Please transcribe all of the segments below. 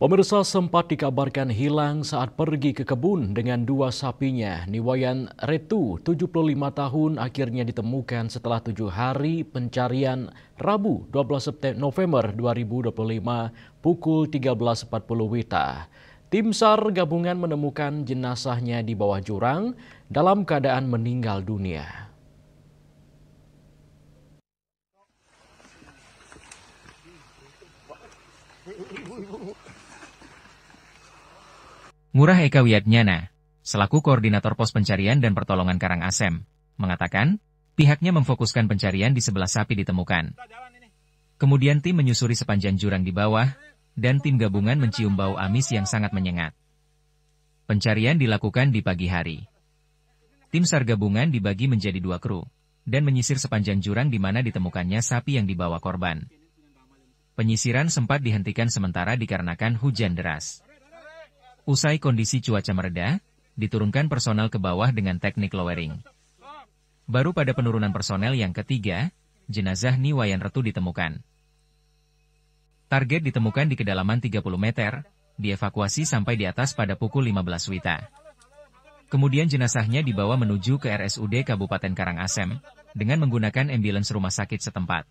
Pemirsa sempat dikabarkan hilang saat pergi ke kebun dengan dua sapinya. Niwayan Retu, 75 tahun, akhirnya ditemukan setelah 7 hari pencarian Rabu 12 November 2025 pukul 13.40 WITA. Tim SAR gabungan menemukan jenazahnya di bawah jurang dalam keadaan meninggal dunia. Ngurah Eka Wiyadnyana, selaku Koordinator Pos Pencarian dan Pertolongan Karangasem, mengatakan pihaknya memfokuskan pencarian di 11 sapi ditemukan. Kemudian tim menyusuri sepanjang jurang di bawah, dan tim gabungan mencium bau amis yang sangat menyengat. Pencarian dilakukan di pagi hari. Tim SAR gabungan dibagi menjadi 2 kru, dan menyisir sepanjang jurang di mana ditemukannya sapi yang dibawa korban. Penyisiran sempat dihentikan sementara dikarenakan hujan deras. Usai kondisi cuaca mereda, diturunkan personel ke bawah dengan teknik lowering. Baru pada penurunan personel yang ketiga, jenazah Niwayan Retu ditemukan. Target ditemukan di kedalaman 30 meter, dievakuasi sampai di atas pada pukul 15 WITA. Kemudian jenazahnya dibawa menuju ke RSUD Kabupaten Karangasem, dengan menggunakan ambulans rumah sakit setempat.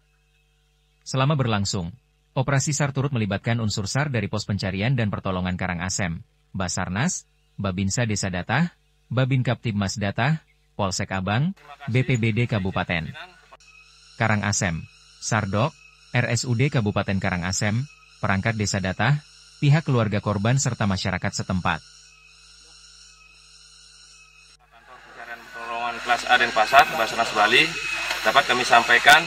Selama berlangsung, operasi SAR turut melibatkan unsur SAR dari Pos Pencarian dan Pertolongan Karangasem, Basarnas, Babinsa Desa Datah, Babin Kaptibmas Datah, Polsek Abang, BPBD Kabupaten Karangasem, Sardok, RSUD Kabupaten Karangasem, perangkat Desa Datah, pihak keluarga korban serta masyarakat setempat. Kantor Pencarian Pertolongan Kelas A dan Pasar, Basarnas Bali, dapat kami sampaikan,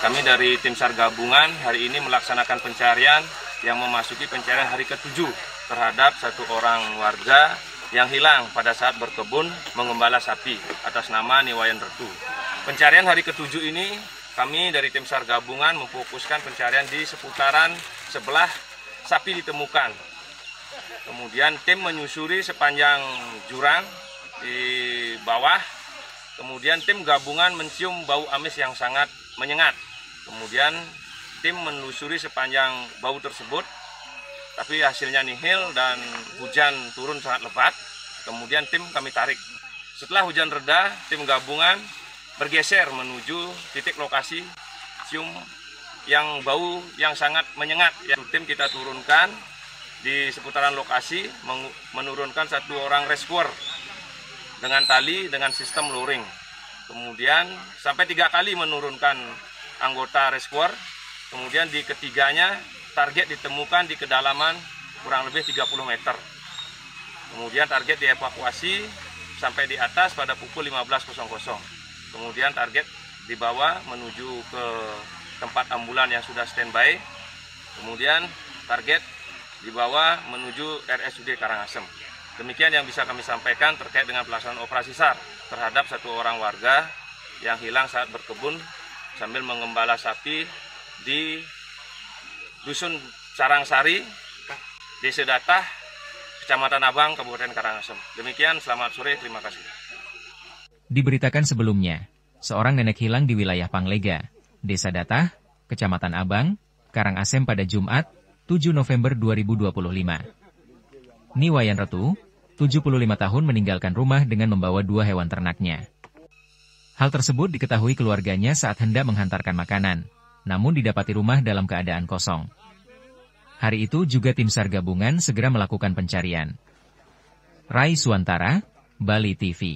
kami dari tim SAR gabungan hari ini melaksanakan pencarian yang memasuki pencarian hari ke-7 terhadap 1 orang warga yang hilang pada saat berkebun mengembala sapi atas nama Niwayan Retu. Pencarian hari ke-7 ini kami dari tim SAR gabungan memfokuskan pencarian di seputaran sebelah sapi ditemukan. Kemudian tim menyusuri sepanjang jurang di bawah. Kemudian tim gabungan mencium bau amis yang sangat menyengat. Kemudian tim menelusuri sepanjang bau tersebut, tapi hasilnya nihil dan hujan turun sangat lebat. Kemudian tim kami tarik. Setelah hujan reda, tim gabungan bergeser menuju titik lokasi cium yang bau yang sangat menyengat. Tim kita turunkan di seputaran lokasi, menurunkan 1 orang rescuer dengan tali dengan sistem luring. Kemudian sampai 3 kali menurunkan anggota rescuer. Kemudian di ketiganya target ditemukan di kedalaman kurang lebih 30 meter. Kemudian target dievakuasi sampai di atas pada pukul 15.00. Kemudian target dibawa menuju ke tempat ambulan yang sudah standby. Kemudian target dibawa menuju RSUD Karangasem. Demikian yang bisa kami sampaikan terkait dengan pelaksanaan operasi SAR terhadap 1 orang warga yang hilang saat berkebun sambil mengembala sapi di Dusun Sarangsari, Desa Datah, Kecamatan Abang, Kabupaten Karangasem. Demikian, selamat sore, terima kasih. Diberitakan sebelumnya, seorang nenek hilang di wilayah Panglega, Desa Datah, Kecamatan Abang, Karangasem pada Jumat, 7 November 2025. Niwayan Retu, 75 tahun meninggalkan rumah dengan membawa 2 hewan ternaknya. Hal tersebut diketahui keluarganya saat hendak menghantarkan makanan, namun didapati rumah dalam keadaan kosong. Hari itu juga tim SAR gabungan segera melakukan pencarian. Rai Suantara, Bali TV.